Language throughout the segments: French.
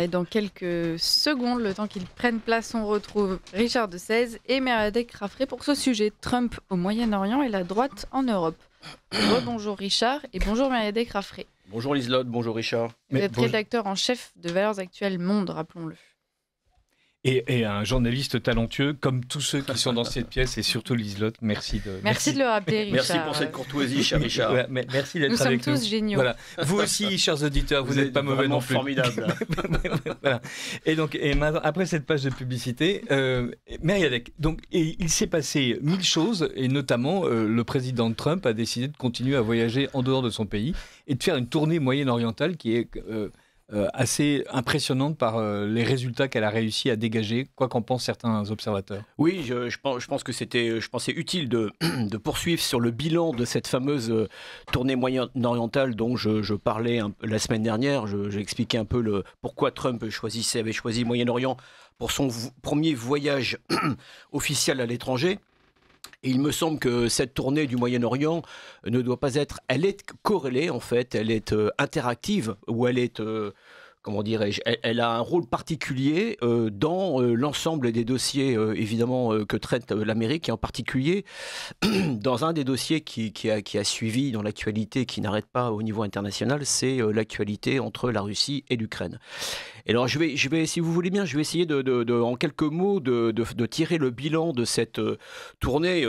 Et dans quelques secondes, le temps qu'ils prennent place, on retrouve Richard de 16 et Meredith Raffray pour ce sujet, Trump au Moyen-Orient et la droite en Europe. Bonjour Richard et bonjour Meredith Raffray. Bonjour Liselotte, bonjour Richard. Vous êtes rédacteur en chef de Valeurs Actuelles Monde, rappelons-le. Et un journaliste talentueux, comme tous ceux qui sont dans cette pièce, et surtout Liselotte, merci de le rappeler, Richard. Merci pour cette courtoisie, cher Richard. Ouais, merci d'être avec nous. Nous sommes tous géniaux. Voilà. Vous aussi, chers auditeurs, vous n'êtes pas mauvais non plus. Formidable. Voilà. Et donc, après cette page de publicité, Meredith, donc, il s'est passé 1000 choses, et notamment, le président Trump a décidé de continuer à voyager en dehors de son pays et de faire une tournée moyen-orientale qui est assez impressionnante par les résultats qu'elle a réussi à dégager, quoi qu'en pensent certains observateurs. Oui, je pense que je pensais utile de poursuivre sur le bilan de cette fameuse tournée moyen-orientale dont je parlais la semaine dernière. J'ai expliqué un peu pourquoi Trump avait choisi le Moyen-Orient pour son premier voyage officiel à l'étranger. Et il me semble que cette tournée du Moyen-Orient ne doit pas être... Elle est corrélée, en fait, elle est interactive, ou elle est... comment dirais-je, elle a un rôle particulier dans l'ensemble des dossiers, évidemment, que traite l'Amérique, et en particulier dans un des dossiers qui a suivi dans l'actualité, qui n'arrête pas au niveau international, c'est l'actualité entre la Russie et l'Ukraine. Et alors, je vais, si vous voulez bien, je vais essayer en quelques mots de tirer le bilan de cette tournée.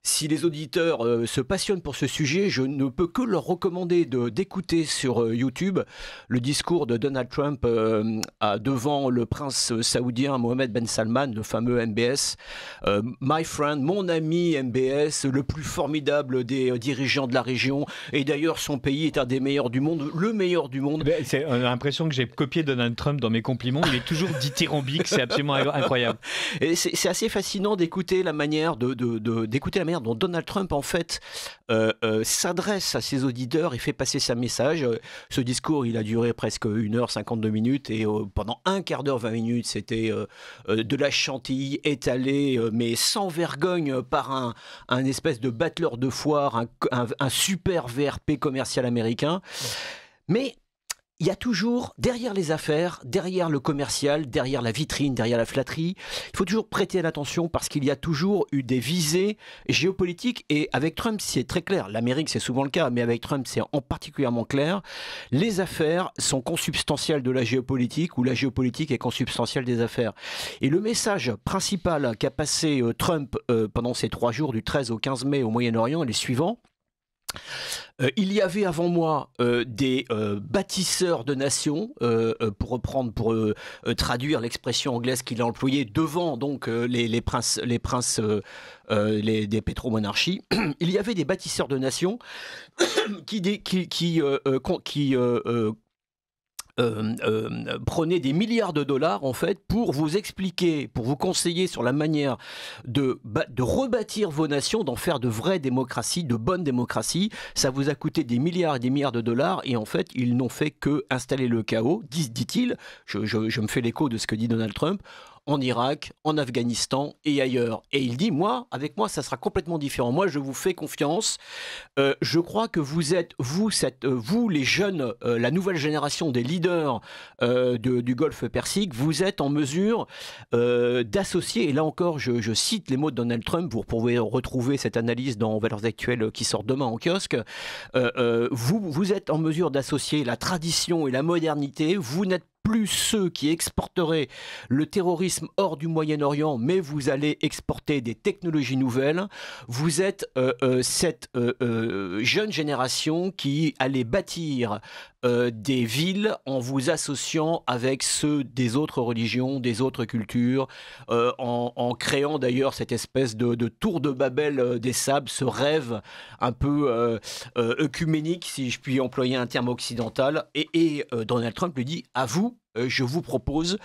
Si les auditeurs se passionnent pour ce sujet, je ne peux que leur recommander d'écouter sur YouTube le discours de Donald Trump devant le prince saoudien Mohammed Ben Salman, le fameux MBS. My friend, mon ami MBS, le plus formidable des dirigeants de la région. Et d'ailleurs, son pays est un des meilleurs du monde, le meilleur du monde. On a l'impression que j'ai copié Donald Trump dans mes compliments. Il est toujours dithyrambique, c'est absolument incroyable. Et c'est assez fascinant d'écouter la manière dont Donald Trump, en fait, s'adresse à ses auditeurs et fait passer sa message. Ce discours, il a duré presque 1h52 minutes et pendant un quart d'heure, 20 minutes, c'était de la chantilly étalée, mais sans vergogne, par un espèce de battleur de foire, un super VRP commercial américain. Mais il y a toujours, derrière les affaires, derrière le commercial, derrière la vitrine, derrière la flatterie, il faut toujours prêter l'attention parce qu'il y a toujours eu des visées géopolitiques. Et avec Trump, c'est très clair. L'Amérique, c'est souvent le cas, mais avec Trump, c'est en particulièrement clair. Les affaires sont consubstantielles de la géopolitique ou la géopolitique est consubstantielle des affaires. Et le message principal qu'a passé Trump pendant ces 3 jours, du 13 au 15 mai au Moyen-Orient, est le suivant. Il y avait avant moi des bâtisseurs de nations, pour traduire l'expression anglaise qu'il a employée devant donc les princes des pétromonarchies. Il y avait des bâtisseurs de nations qui prenez des milliards de dollars en fait pour vous expliquer, pour vous conseiller sur la manière de rebâtir vos nations, d'en faire de vraies démocraties, de bonnes démocraties. Ça vous a coûté des milliards et des milliards de dollars et en fait ils n'ont fait que installer le chaos, dit-il. Je me fais l'écho de ce que dit Donald Trump. En Irak, en Afghanistan et ailleurs. Et il dit, avec moi, ça sera complètement différent. Moi, je vous fais confiance. Je crois que vous êtes, vous les jeunes, la nouvelle génération des leaders du Golfe Persique, vous êtes en mesure d'associer, et là encore, je cite les mots de Donald Trump, vous pouvez retrouver cette analyse dans Valeurs Actuelles qui sort demain en kiosque, vous êtes en mesure d'associer la tradition et la modernité, vous n'êtes plus ceux qui exporteraient le terrorisme hors du Moyen-Orient, mais vous allez exporter des technologies nouvelles. Vous êtes cette jeune génération qui allait bâtir des villes en vous associant avec ceux des autres religions, des autres cultures, en créant d'ailleurs cette espèce de tour de Babel des sables, ce rêve un peu œcuménique, si je puis employer un terme occidental. Et Donald Trump lui dit, à vous, je vous propose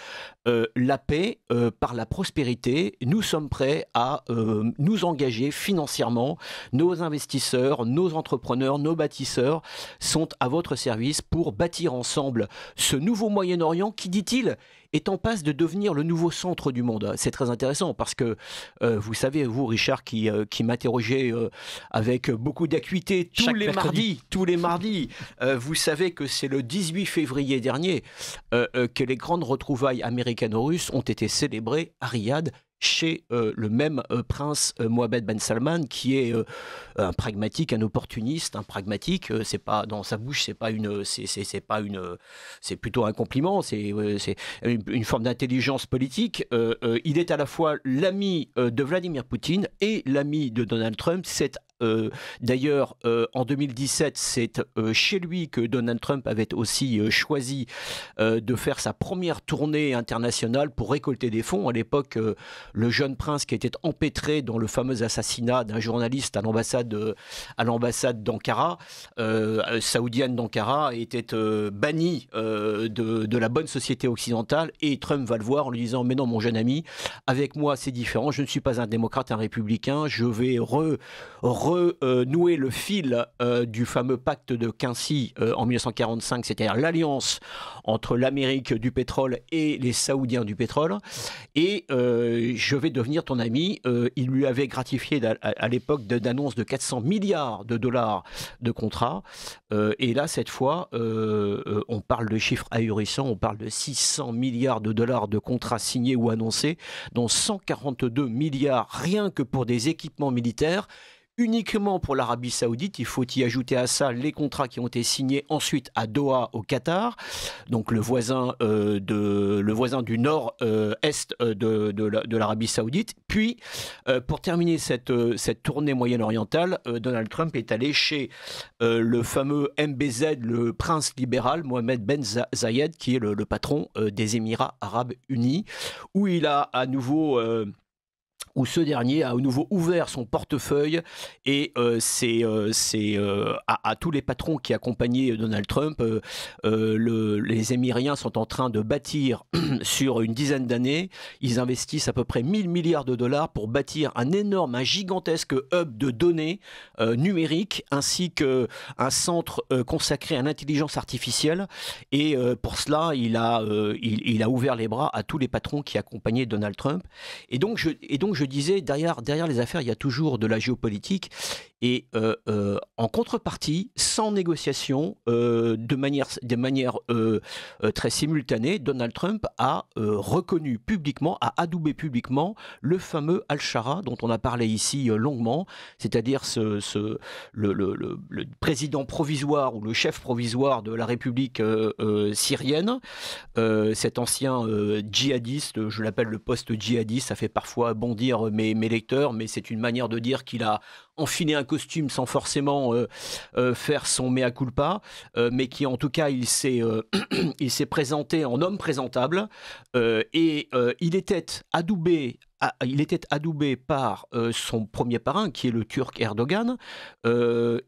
la paix par la prospérité. Nous sommes prêts à nous engager financièrement. Nos investisseurs, nos entrepreneurs, nos bâtisseurs sont à votre service pour bâtir ensemble ce nouveau Moyen-Orient qui, dit-il, est en passe de devenir le nouveau centre du monde. C'est très intéressant parce que vous savez, vous Richard, qui m'interrogez avec beaucoup d'acuité tous les mardis, vous savez que c'est le 18 février dernier que les grandes retrouvailles américano-russes ont été célébrées à Riyad, chez le même prince Mohammed Ben Salman, qui est un pragmatique, un opportuniste, un pragmatique. C'est pas dans sa bouche, c'est plutôt un compliment. C'est une forme d'intelligence politique. Il est à la fois l'ami de Vladimir Poutine et l'ami de Donald Trump. D'ailleurs, en 2017, c'est chez lui que Donald Trump avait aussi choisi de faire sa première tournée internationale pour récolter des fonds. À l'époque, le jeune prince qui était empêtré dans le fameux assassinat d'un journaliste à l'ambassade d'Ankara, saoudienne d'Ankara, était banni de la bonne société occidentale, et Trump va le voir en lui disant « Mais non, mon jeune ami, avec moi c'est différent, je ne suis pas un démocrate, un républicain, je vais renouer le fil du fameux pacte de Quincy en 1945, c'est-à-dire l'alliance entre l'Amérique du pétrole et les Saoudiens du pétrole, et je vais devenir ton ami. » Il lui avait gratifié à l'époque d'annonce de 400 milliards de dollars de contrats, et là cette fois on parle de chiffres ahurissants, on parle de 600 milliards de dollars de contrats signés ou annoncés, dont 142 milliards rien que pour des équipements militaires. Uniquement pour l'Arabie Saoudite, il faut y ajouter à ça les contrats qui ont été signés ensuite à Doha, au Qatar, donc le voisin du nord-est de l'Arabie Saoudite. Puis, pour terminer cette tournée moyen-orientale, Donald Trump est allé chez le fameux MBZ, le prince libéral Mohammed Ben Zayed, qui est le patron des Émirats Arabes Unis, où il a à nouveau où ce dernier a à nouveau ouvert son portefeuille, et à tous les patrons qui accompagnaient Donald Trump, les Émiriens sont en train de bâtir sur une dizaine d'années, ils investissent à peu près 1000 milliards de dollars pour bâtir un gigantesque hub de données numériques, ainsi qu'un centre consacré à l'intelligence artificielle, et pour cela il a ouvert les bras à tous les patrons qui accompagnaient Donald Trump. Et donc je disais, derrière les affaires, il y a toujours de la géopolitique. Et en contrepartie, sans négociation, de manière très simultanée, Donald Trump a reconnu publiquement, a adoubé publiquement le fameux Al-Shara dont on a parlé ici longuement, c'est-à-dire le président provisoire ou le chef provisoire de la République syrienne, cet ancien djihadiste, je l'appelle le post-djihadiste, ça fait parfois bondir mes lecteurs, mais c'est une manière de dire qu'il a enfiler un costume sans forcément faire son mea culpa, mais qui en tout cas il s'est présenté en homme présentable, et il était adoubé par son premier parrain, qui est le Turc Erdogan,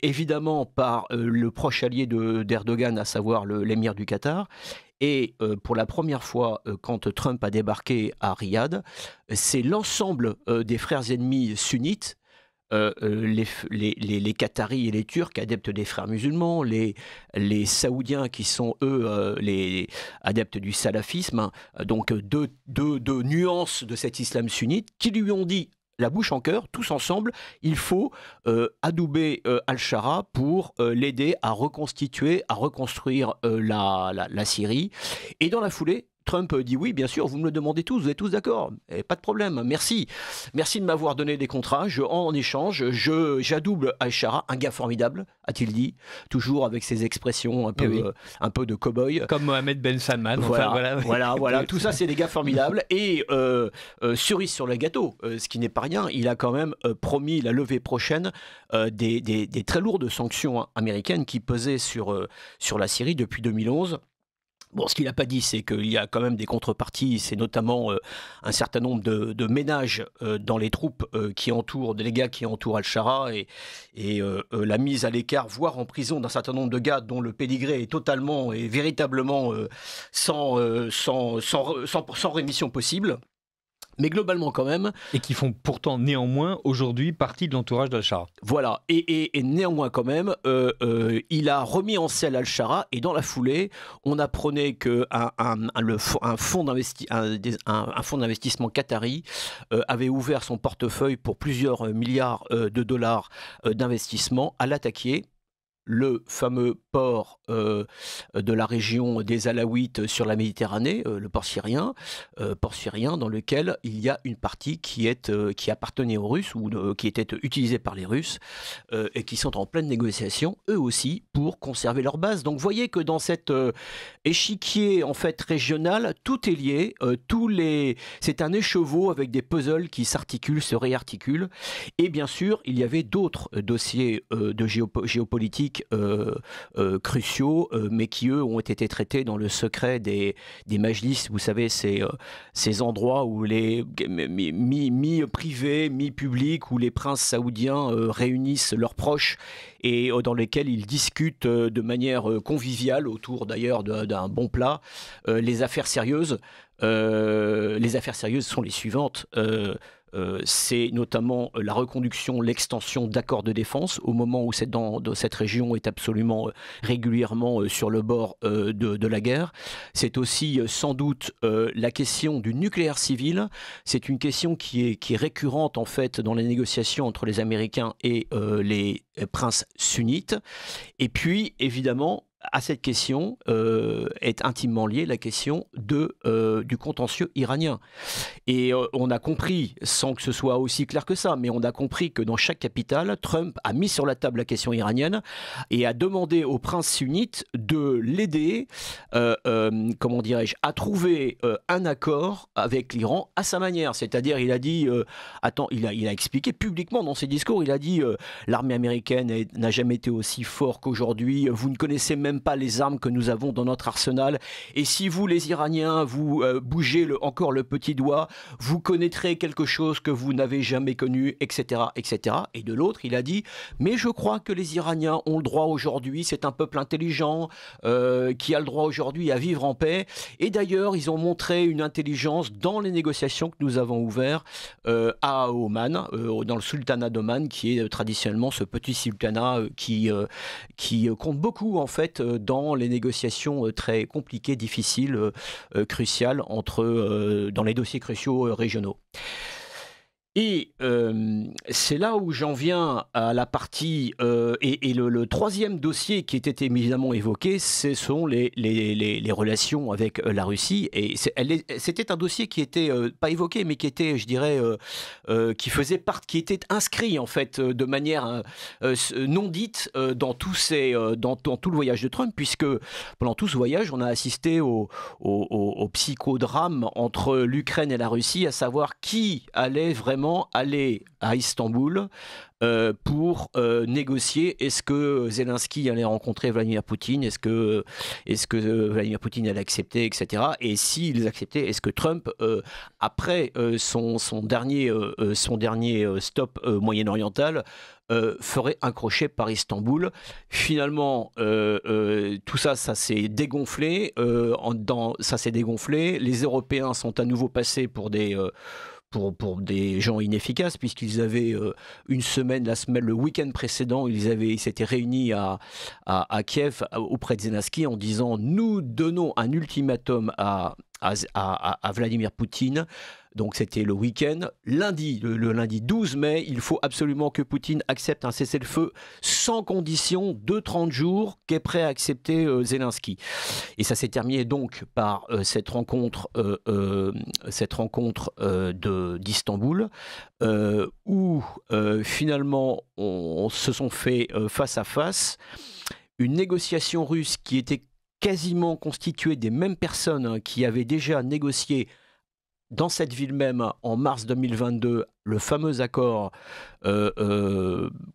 évidemment par le proche allié d'Erdogan, à savoir l'émir du Qatar. Et pour la première fois, quand Trump a débarqué à Riyad, c'est l'ensemble des frères ennemis sunnites, les Qataris et les Turcs, adeptes des frères musulmans, les Saoudiens qui sont eux les adeptes du salafisme, donc deux nuances de cet islam sunnite, qui lui ont dit la bouche en cœur, tous ensemble, il faut adouber Al-Shara pour l'aider à reconstituer, à reconstruire la Syrie. Et dans la foulée, Trump dit oui, bien sûr, vous me le demandez tous, vous êtes tous d'accord, pas de problème, merci de m'avoir donné des contrats, en échange, j'adouble Al-Shara, un gars formidable, a-t-il dit, toujours avec ses expressions un peu de cow-boy. Comme Mohammed Ben Salman. Voilà, tout ça c'est des gars formidables, et cerise sur le gâteau, ce qui n'est pas rien, il a quand même promis la levée prochaine des très lourdes sanctions américaines qui pesaient sur la Syrie depuis 2011. Bon, ce qu'il n'a pas dit, c'est qu'il y a quand même des contreparties, c'est notamment un certain nombre de ménages dans les troupes des gars qui entourent Al-Shara, et la mise à l'écart, voire en prison, d'un certain nombre de gars dont le pédigré est totalement et véritablement sans rémission possible. Mais globalement quand même. Et qui font pourtant néanmoins aujourd'hui partie de l'entourage d'Al-Shara. Voilà, et néanmoins quand même, il a remis en selle Al-Shara, et dans la foulée, on apprenait qu'un fonds d'investissement qatari avait ouvert son portefeuille pour plusieurs milliards de dollars d'investissement à l'attaquer. Le fameux port de la région des Alaouites sur la Méditerranée, le port syrien dans lequel il y a une partie qui appartenait aux Russes ou qui était utilisée par les Russes et qui sont en pleine négociation, eux aussi, pour conserver leur base. Donc vous voyez que dans cet échiquier en fait régional, tout est lié, c'est un écheveau avec des puzzles qui s'articulent, se réarticulent. Et bien sûr, il y avait d'autres dossiers de géopolitique cruciaux, mais qui eux ont été traités dans le secret des majlis, vous savez, ces endroits où mi-privés, mi-publics, où les princes saoudiens réunissent leurs proches et dans lesquels ils discutent de manière conviviale, autour d'ailleurs d'un bon plat, les affaires sérieuses. Les affaires sérieuses sont les suivantes. C'est notamment la reconduction, l'extension d'accords de défense au moment où cette région est absolument régulièrement sur le bord de la guerre. C'est aussi sans doute la question du nucléaire civil. C'est une question qui est récurrente en fait dans les négociations entre les Américains et les princes sunnites. Et puis évidemment, à cette question est intimement liée la question du contentieux iranien. Et on a compris, sans que ce soit aussi clair que ça, mais on a compris que dans chaque capitale, Trump a mis sur la table la question iranienne et a demandé aux princes sunnites de l'aider, comment dirais-je, à trouver un accord avec l'Iran à sa manière. C'est-à-dire, il a dit, il a expliqué publiquement dans ses discours, il a dit l'armée américaine n'a jamais été aussi forte qu'aujourd'hui, vous ne connaissez même pas les armes que nous avons dans notre arsenal, et si vous les Iraniens vous bougez encore le petit doigt, vous connaîtrez quelque chose que vous n'avez jamais connu, etc., etc. Et de l'autre, il a dit, mais je crois que les Iraniens ont le droit aujourd'hui, c'est un peuple intelligent qui a le droit aujourd'hui à vivre en paix, et d'ailleurs ils ont montré une intelligence dans les négociations que nous avons ouvertes à Oman, dans le sultanat d'Oman, qui est traditionnellement ce petit sultanat qui compte beaucoup en fait dans les négociations très compliquées, difficiles, cruciales dans les dossiers cruciaux régionaux. Et c'est là où j'en viens à la partie et le troisième dossier qui était évidemment évoqué, ce sont les relations avec la Russie. Et c'était un dossier qui était pas évoqué, mais qui était, je dirais, qui était inscrit en fait de manière non dite dans tout le voyage de Trump, puisque pendant tout ce voyage, on a assisté au psychodrame entre l'Ukraine et la Russie, à savoir qui allait vraiment aller à Istanbul pour négocier. Est-ce que Zelensky allait rencontrer Vladimir Poutine? Est-ce que Vladimir Poutine allait accepter, etc. Et s'ils acceptaient, est-ce que Trump, après son dernier stop moyen-oriental, ferait un crochet par Istanbul? Finalement, tout ça s'est dégonflé. Ça s'est dégonflé. Les Européens sont à nouveau passés pour des gens inefficaces, puisqu'ils avaient une semaine, le week-end précédent, ils s'étaient réunis à Kiev auprès de Zelensky en disant « Nous donnons un ultimatum à Vladimir Poutine ». Donc c'était le week-end. Le lundi 12 mai, il faut absolument que Poutine accepte un cessez-le-feu sans condition de 30 jours qu'est prêt à accepter Zelensky. Et ça s'est terminé donc par cette rencontre d'Istanbul où finalement on se sont fait face à face une négociation russe qui était quasiment constituée des mêmes personnes qui avaient déjà négocié dans cette ville même, en mars 2022, le fameux accord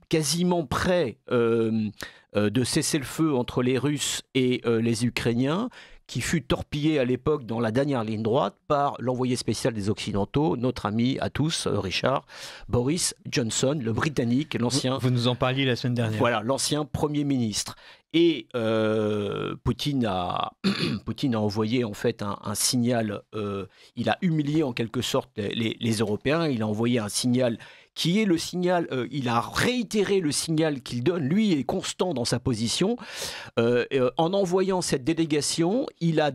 quasiment prêt de cesser le feu entre les Russes et les Ukrainiens, qui fut torpillé à l'époque dans la dernière ligne droite par l'envoyé spécial des Occidentaux, notre ami à tous, Richard, Boris Johnson, le Britannique, l'ancien... Vous nous en parliez la semaine dernière. Voilà, l'ancien Premier ministre. Et Poutine a envoyé en fait un signal, il a humilié en quelque sorte les Européens, il a envoyé un signal qui est le signal, il a réitéré le signal qu'il donne, lui est constant dans sa position, en envoyant cette délégation, il a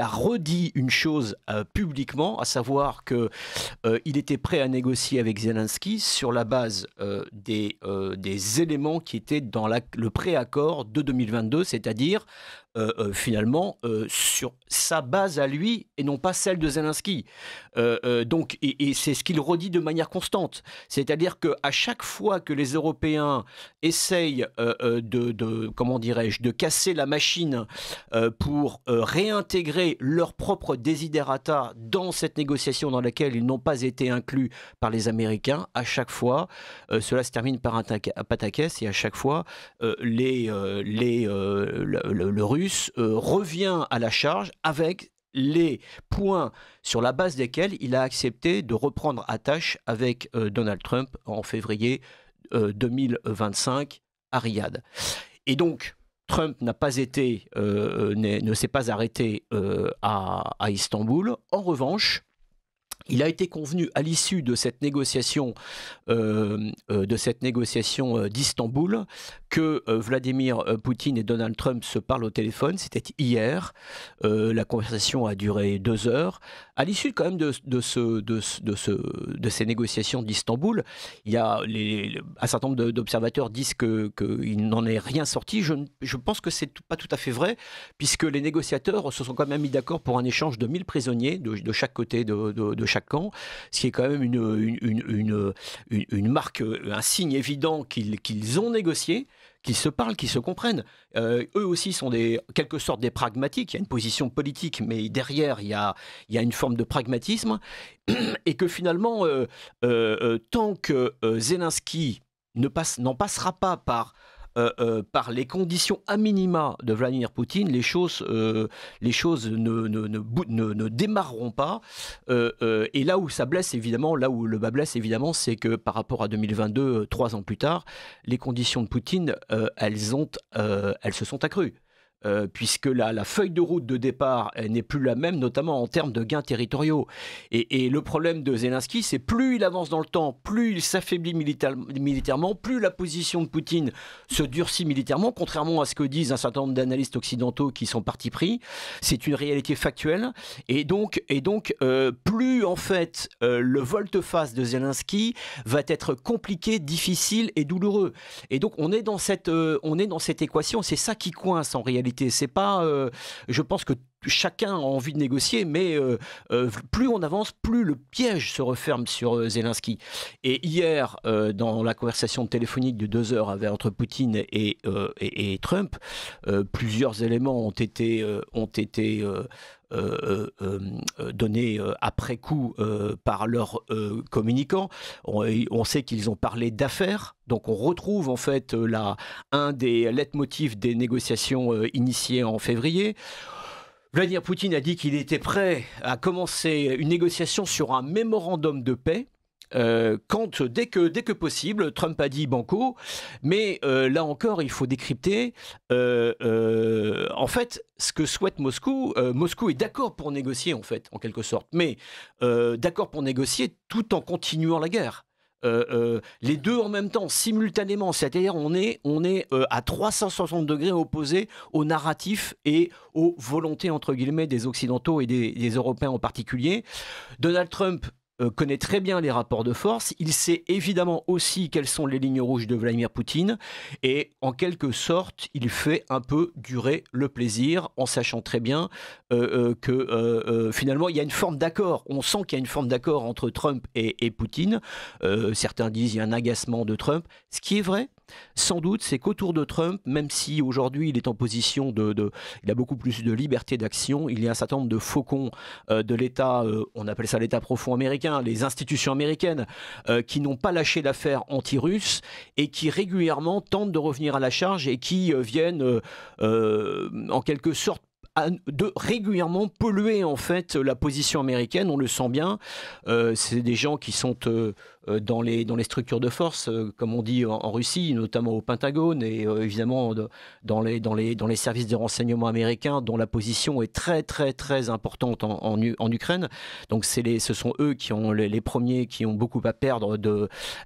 redit une chose publiquement, à savoir qu'il était prêt à négocier avec Zelensky sur la base des éléments qui étaient dans le préaccord de 2022, c'est-à-dire finalement sur sa base à lui et non pas celle de Zelensky. Donc, et c'est ce qu'il redit de manière constante. C'est-à-dire qu'à chaque fois que les Européens essayent comment dirais-je, de casser la machine pour réintégrer leurs propres desiderata dans cette négociation dans laquelle ils n'ont pas été inclus par les Américains, à chaque fois, cela se termine par un pataquès et à chaque fois, le Russe revient à la charge avec les points sur la base desquels il a accepté de reprendre attache avec Donald Trump en février 2025 à Riyad. Et donc, Trump n'a pas été, ne s'est pas arrêté à Istanbul. En revanche, il a été convenu à l'issue de cette négociation d'Istanbul que Vladimir Poutine et Donald Trump se parlent au téléphone. C'était hier. La conversation a duré 2 heures. À l'issue quand même de ces négociations d'Istanbul, il y a un certain nombre d'observateurs disent qu'il n'en est rien sorti. Je pense que c'est pas tout à fait vrai, puisque les négociateurs se sont quand même mis d'accord pour un échange de 1000 prisonniers de chaque côté de chaque camp, ce qui est quand même une marque, un signe évident qu'ils ont négocié, qu'ils se parlent, qu'ils se comprennent. Eux aussi sont quelque sorte des pragmatiques. Il y a une position politique, mais derrière, il y a une forme de pragmatisme. Et que finalement, tant que Zelensky n'en passera pas par les conditions à minima de Vladimir Poutine, les choses ne démarreront pas. Et là où ça blesse évidemment, là où le bas blesse évidemment, c'est que par rapport à 2022, 3 ans plus tard, les conditions de Poutine, elles se sont accrues. Puisque la feuille de route de départ n'est plus la même, notamment en termes de gains territoriaux. Et le problème de Zelensky, c'est plus il avance dans le temps, plus il s'affaiblit militairement, plus la position de Poutine se durcit militairement, contrairement à ce que disent un certain nombre d'analystes occidentaux qui sont partis pris. C'est une réalité factuelle. Et donc plus en fait le volte-face de Zelensky va être compliqué, difficile et douloureux. Et donc on est dans cette équation, c'est ça qui coince en réalité. C'est pas, je pense que chacun a envie de négocier, mais plus on avance, plus le piège se referme sur Zelensky. Et hier, dans la conversation téléphonique de 2 heures entre Poutine et Trump, plusieurs éléments ont été donnés après coup par leurs communicants. On sait qu'ils ont parlé d'affaires, donc on retrouve en fait un des leitmotifs des négociations initiées en février. Vladimir Poutine a dit qu'il était prêt à commencer une négociation sur un mémorandum de paix. Dès que possible, Trump a dit banco, mais là encore, il faut décrypter. En fait, ce que souhaite Moscou, Moscou est d'accord pour négocier, en fait, en quelque sorte, mais d'accord pour négocier tout en continuant la guerre. Les deux en même temps, simultanément, c'est-à-dire on est à 360 degrés opposés au narratif et aux volontés entre guillemets des Occidentaux et des Européens en particulier. Donald Trump connaît très bien les rapports de force, il sait évidemment aussi quelles sont les lignes rouges de Vladimir Poutine et en quelque sorte il fait un peu durer le plaisir en sachant très bien que finalement il y a une forme d'accord, on sent qu'il y a une forme d'accord entre Trump et Poutine. Certains disent qu'il y a un agacement de Trump, ce qui est vrai. Sans doute, c'est qu'autour de Trump, même si aujourd'hui il est en position il a beaucoup plus de liberté d'action, il y a un certain nombre de faucons de l'État, on appelle ça l'État profond américain, les institutions américaines, qui n'ont pas lâché l'affaire anti-russe et qui régulièrement tentent de revenir à la charge et qui viennent en quelque sorte de régulièrement polluer en fait la position américaine. On le sent bien. C'est des gens qui sont dans les structures de force, comme on dit en Russie, notamment au Pentagone et évidemment dans les services de renseignement américains, dont la position est très très très importante en Ukraine. Donc ce sont eux qui ont les premiers qui ont beaucoup à perdre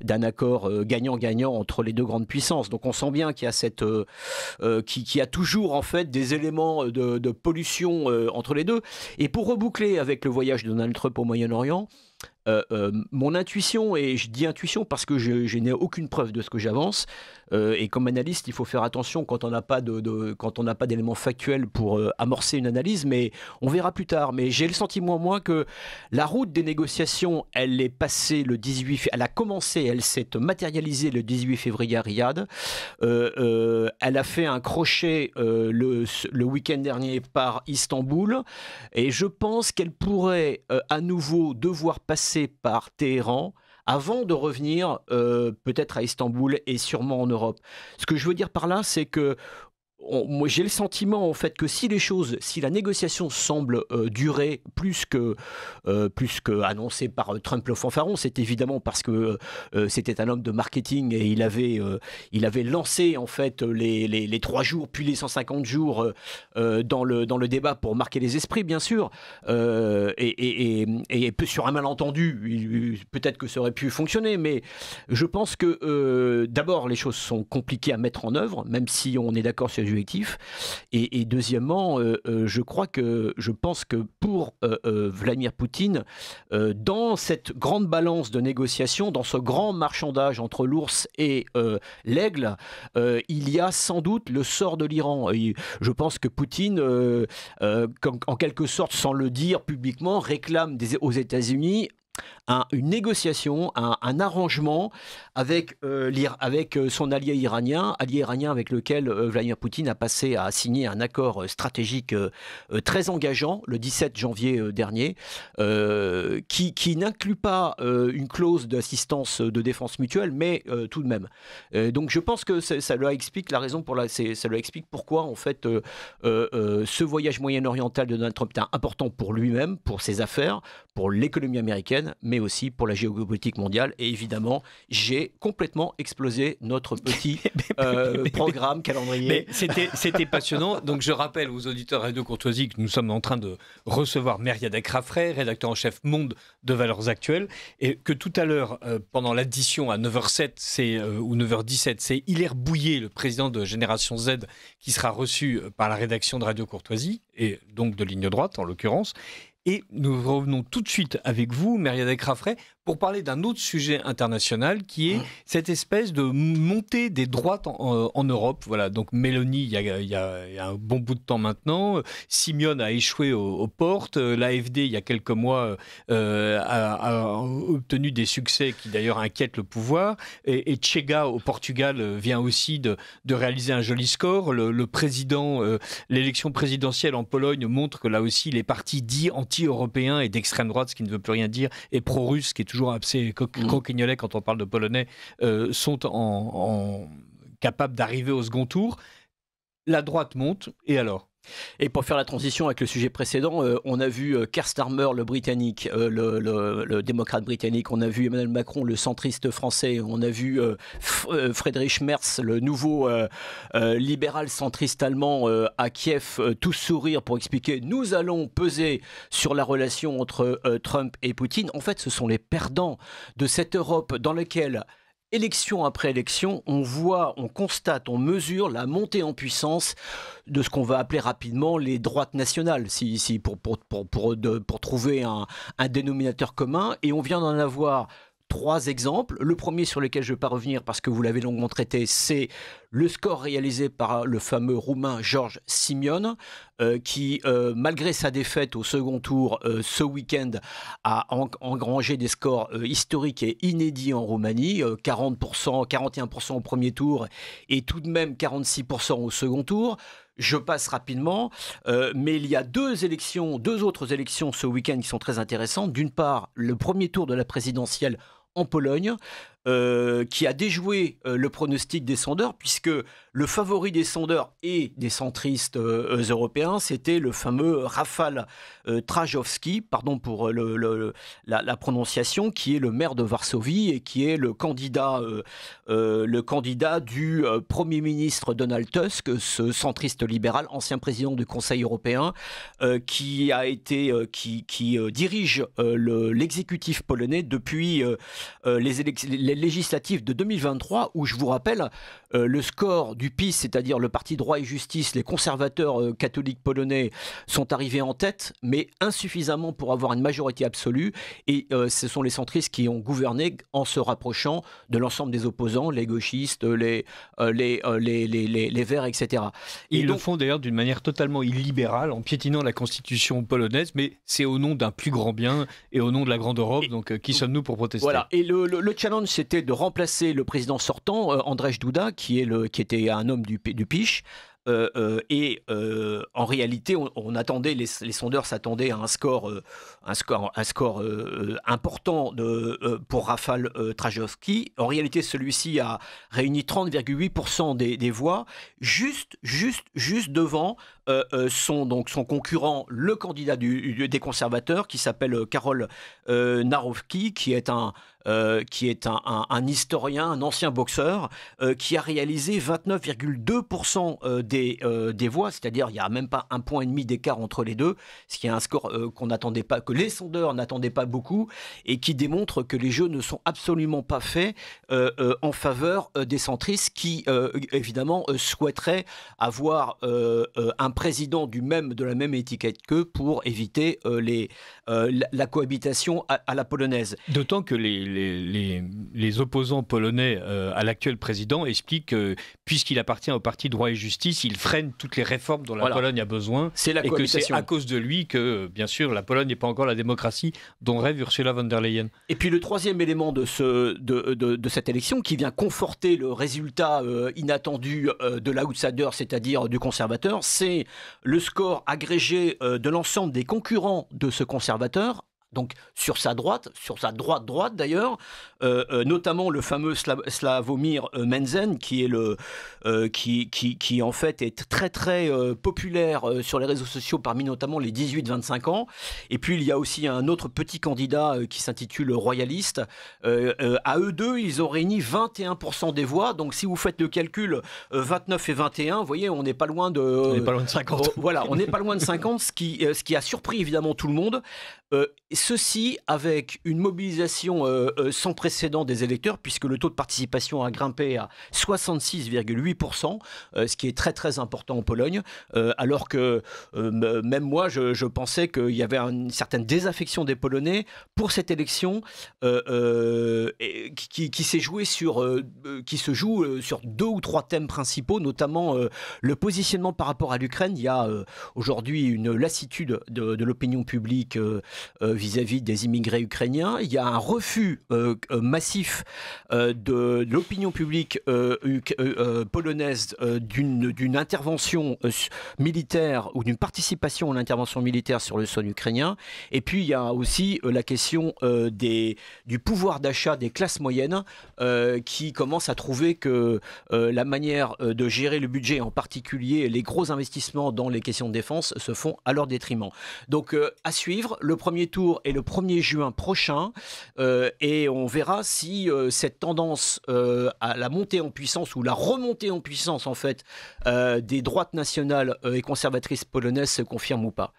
d'un accord gagnant-gagnant entre les deux grandes puissances. Donc on sent bien qu'il y a qu'il y a toujours en fait des éléments de pollution entre les deux. Et pour reboucler avec le voyage de Donald Trump au Moyen-Orient, mon intuition, et je dis intuition parce que je n'ai aucune preuve de ce que j'avance, et comme analyste il faut faire attention quand on n'a pas d'éléments factuels pour amorcer une analyse, mais on verra plus tard. Mais j'ai le sentiment moi que la route des négociations elle est passée elle a commencé, elle s'est matérialisée le 18 février à Riyad. Elle a fait un crochet le week-end dernier par Istanbul, et je pense qu'elle pourrait à nouveau devoir passer par Téhéran avant de revenir peut-être à Istanbul et sûrement en Europe. Ce que je veux dire par là, c'est que moi, j'ai le sentiment en fait que si la négociation semble durer plus que annoncé par Trump le fanfaron, c'est évidemment parce que c'était un homme de marketing et il avait lancé en fait les 3 jours puis les 150 jours dans le débat pour marquer les esprits bien sûr, et sur un malentendu peut-être que ça aurait pu fonctionner, mais je pense que d'abord les choses sont compliquées à mettre en œuvre même si on est d'accord sur les objectifs, et deuxièmement je pense que pour Vladimir Poutine, dans cette grande balance de négociation, dans ce grand marchandage entre l'ours et l'aigle, il y a sans doute le sort de l'Iran. Je pense que Poutine, en quelque sorte sans le dire publiquement, réclame aux États-Unis une négociation, un arrangement avec son allié iranien avec lequel Vladimir Poutine a signé un accord stratégique très engageant le 17 janvier dernier, qui n'inclut pas une clause d'assistance de défense mutuelle, mais tout de même. Donc je pense que ça lui explique la raison ça lui explique pourquoi en fait ce voyage moyen-oriental de Donald Trump est important pour lui-même, pour ses affaires, pour l'économie américaine, mais aussi pour la géopolitique mondiale. Et évidemment, j'ai complètement explosé notre petit programme, calendrier. Mais c'était passionnant. Donc je rappelle aux auditeurs Radio Courtoisie que nous sommes en train de recevoir Mériadec Raffray, rédacteur en chef Monde de Valeurs Actuelles, et que tout à l'heure, pendant l'addition à 9h07 ou 9h17, c'est Hilaire Bouillet, le président de Génération Z, qui sera reçu par la rédaction de Radio Courtoisie, et donc de Ligne Droite en l'occurrence. Et nous revenons tout de suite avec vous, Mériadec Raffray, pour parler d'un autre sujet international qui est cette espèce de montée des droites en Europe. Voilà, donc Mélanie, il y a un bon bout de temps maintenant, Simeone a échoué aux portes, l'AfD, il y a quelques mois, a obtenu des succès qui d'ailleurs inquiètent le pouvoir, et Chega au Portugal vient aussi de réaliser un joli score. L'élection présidentielle en Pologne montre que là aussi les partis dits anti-européens et d'extrême droite, ce qui ne veut plus rien dire, et pro-russe, ce qui est toujours assez croquignolet quand on parle de polonais, sont capables d'arriver au second tour. La droite monte, et alors ? Et pour faire la transition avec le sujet précédent, on a vu Keir Starmer, le britannique, le démocrate britannique, on a vu Emmanuel Macron, le centriste français, on a vu Friedrich Merz, le nouveau libéral centriste allemand à Kiev, tous sourire pour expliquer « nous allons peser sur la relation entre Trump et Poutine ». En fait, ce sont les perdants de cette Europe dans laquelle, élection après élection, on constate, on mesure la montée en puissance de ce qu'on va appeler rapidement les droites nationales, pour trouver un dénominateur commun. Et on vient d'en avoir 3 exemples. Le premier sur lequel je ne vais pas revenir parce que vous l'avez longuement traité, c'est le score réalisé par le fameux Roumain George Simeone, qui, malgré sa défaite au second tour ce week-end, a engrangé des scores historiques et inédits en Roumanie, 40%, 41% au premier tour et tout de même 46% au second tour. Je passe rapidement, mais il y a deux autres élections ce week-end qui sont très intéressantes. D'une part, le premier tour de la présidentielle en Pologne. qui a déjoué le pronostic des sondeurs, puisque le favori des sondeurs et des centristes européens, c'était le fameux Rafał Trzaskowski, pardon pour la prononciation, qui est le maire de Varsovie et qui est le candidat du Premier ministre Donald Tusk, ce centriste libéral, ancien président du Conseil européen, qui dirige l'exécutif polonais depuis les législatives de 2023, où je vous rappelle le score du PiS, c'est-à-dire le parti Droit et Justice, les conservateurs catholiques polonais sont arrivés en tête, mais insuffisamment pour avoir une majorité absolue, et ce sont les centristes qui ont gouverné en se rapprochant de l'ensemble des opposants, les gauchistes, les Verts, etc. Et ils donc, le font d'ailleurs d'une manière totalement illibérale, en piétinant la constitution polonaise, mais c'est au nom d'un plus grand bien et au nom de la grande Europe, donc qui sommes-nous pour protester? Voilà, et le challenge, c'était de remplacer le président sortant, Andrzej Duda, qui était un homme du PiS. En réalité, on attendait, les sondeurs s'attendaient à un score important pour Rafał Trzaskowski. En réalité, celui-ci a réuni 30,8% des voix, juste devant son concurrent, le candidat des conservateurs, qui s'appelle Karol Nawrocki, qui est un historien, un ancien boxeur, qui a réalisé 29,2% des voix, c'est-à-dire il n'y a même pas 1,5 point d'écart entre les deux, ce qui est un score que les sondeurs n'attendaient pas beaucoup, et qui démontre que les jeux ne sont absolument pas faits en faveur des centristes qui, évidemment, souhaiteraient avoir un président de la même étiquette qu'eux pour éviter la cohabitation à la polonaise. D'autant que les opposants polonais à l'actuel président expliquent que, puisqu'il appartient au parti Droit et Justice, il freine toutes les réformes dont la Pologne a besoin. C'est la cohabitation. Que c'est à cause de lui que, bien sûr, la Pologne n'est pas encore la démocratie dont rêve Ursula von der Leyen. Et puis le troisième élément de cette élection, qui vient conforter le résultat inattendu de l'outsider, c'est-à-dire du conservateur, c'est le score agrégé de l'ensemble des concurrents de ce conservateur. Donc sur sa droite d'ailleurs, notamment le fameux Sławomir Mencen, qui en fait est très très populaire sur les réseaux sociaux parmi notamment les 18-25 ans. Et puis il y a aussi un autre petit candidat qui s'intitule Royaliste. À eux deux, ils ont réuni 21% des voix. Donc si vous faites le calcul, 29 et 21, vous voyez, on n'est pas loin de... On n'est pas loin de 50. Voilà, on n'est pas loin de 50, ce qui a surpris évidemment tout le monde. Ceci avec une mobilisation sans précédent des électeurs, puisque le taux de participation a grimpé à 66,8%, ce qui est très très important en Pologne, alors que même moi je pensais qu'il y avait une certaine désaffection des Polonais pour cette élection qui se joue sur 2 ou 3 thèmes principaux, notamment le positionnement par rapport à l'Ukraine. Il y a aujourd'hui une lassitude de l'opinion publique vis-à-vis des immigrés ukrainiens. Il y a un refus massif de l'opinion publique polonaise d'une intervention militaire ou d'une participation à l'intervention militaire sur le sol ukrainien. Et puis il y a aussi la question du pouvoir d'achat des classes moyennes qui commencent à trouver que la manière de gérer le budget, en particulier les gros investissements dans les questions de défense, se font à leur détriment. Donc à suivre, le premier tour est le 1er juin prochain et on verra si cette tendance à la montée en puissance ou la remontée en puissance en fait des droites nationales et conservatrices polonaises se confirme ou pas.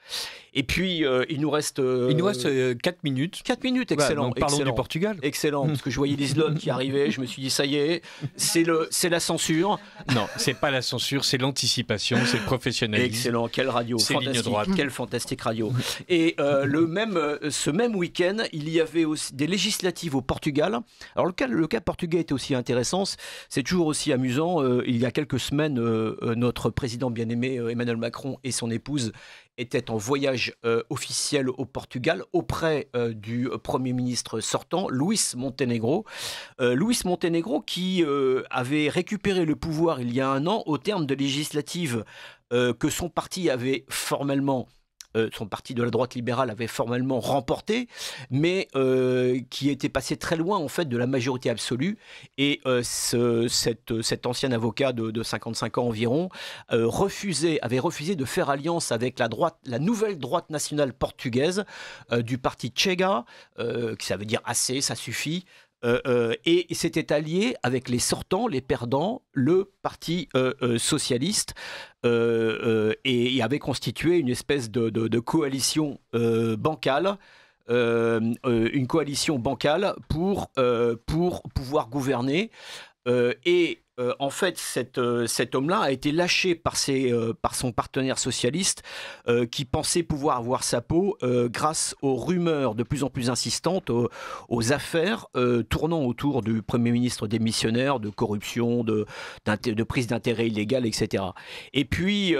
Et puis il nous reste 4 minutes. 4 minutes, excellent. Donc, parlons du Portugal. Excellent, parce que je voyais l'Islande qui arrivait, je me suis dit ça y est, c'est la censure. Non, c'est pas la censure, c'est l'anticipation, c'est le professionnalisme. Excellent, quelle radio, fantastique, quelle fantastique radio. Et ce même week-end, il y avait aussi des législatives au Portugal. Alors le cas portugais était aussi intéressant, c'est toujours aussi amusant. Il y a quelques semaines, notre président bien-aimé Emmanuel Macron et son épouse était en voyage officiel au Portugal auprès du Premier ministre sortant, Luís Montenegro. Luís Montenegro qui avait récupéré le pouvoir il y a un an au terme de législatives que son parti avait formellement son parti de la droite libérale avait formellement remporté, mais qui était passé très loin en fait de la majorité absolue. Et cet ancien avocat de 55 ans environ avait refusé de faire alliance avec la nouvelle droite nationale portugaise du parti Chega, qui ça veut dire assez, ça suffit. Et s'était allié avec les sortants, les perdants, le parti socialiste, et avait constitué une espèce de coalition bancale. Une coalition bancale pour pouvoir gouverner. En fait, cet homme-là a été lâché par son partenaire socialiste qui pensait pouvoir avoir sa peau grâce aux rumeurs de plus en plus insistantes, aux affaires tournant autour du Premier ministre démissionnaire, de corruption, de prise d'intérêt illégale, etc. Et puis,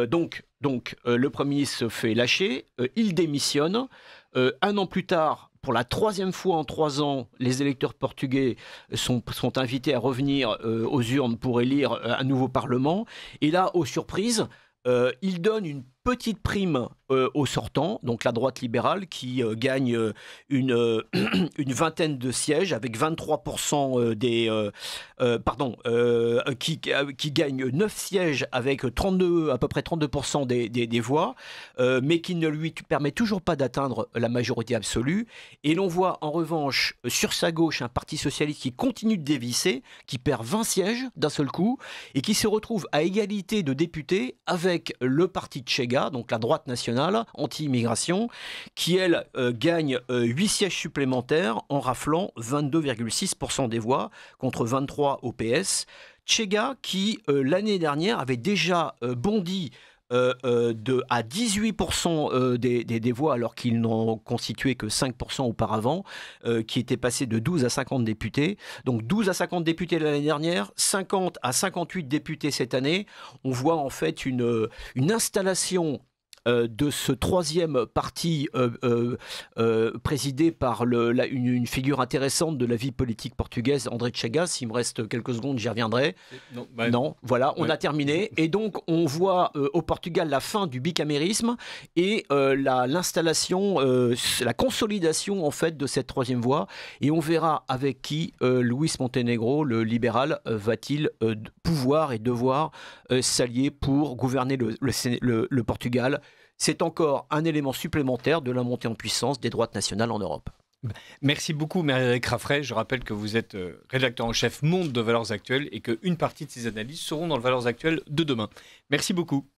donc, le Premier ministre se fait lâcher, il démissionne. Un an plus tard, pour la troisième fois en 3 ans, les électeurs portugais sont invités à revenir aux urnes pour élire un nouveau Parlement. Et là, aux surprises, il donne une petite prime aux sortants, donc la droite libérale, qui gagne une vingtaine de sièges avec 23% qui gagne 9 sièges avec à peu près 32% des voix, mais qui ne lui permet toujours pas d'atteindre la majorité absolue. Et l'on voit en revanche sur sa gauche un parti socialiste qui continue de dévisser, qui perd 20 sièges d'un seul coup, et qui se retrouve à égalité de députés avec le parti Chega, donc la droite nationale anti-immigration, qui elle gagne 8 sièges supplémentaires en raflant 22,6% des voix contre 23 au PS. Chega qui l'année dernière avait déjà bondi à 18% des voix alors qu'il n'en constituait que 5% auparavant, qui était passé de 12 à 50 députés. Donc 12 à 50 députés l'année dernière, 50 à 58 députés cette année. On voit en fait une installation de ce troisième parti présidé par une figure intéressante de la vie politique portugaise, André Chega. S'il me reste quelques secondes, j'y reviendrai. Non, voilà, on a terminé. Et donc, on voit au Portugal la fin du bicamérisme et l'installation, la consolidation en fait de cette troisième voie. Et on verra avec qui Luís Montenegro, le libéral, va-t-il pouvoir et devoir s'allier pour gouverner le Portugal. C'est encore un élément supplémentaire de la montée en puissance des droites nationales en Europe. Merci beaucoup, Mériadec Raffray. Je rappelle que vous êtes rédacteur en chef Monde de Valeurs Actuelles et qu'une partie de ces analyses seront dans le Valeurs Actuelles de demain. Merci beaucoup.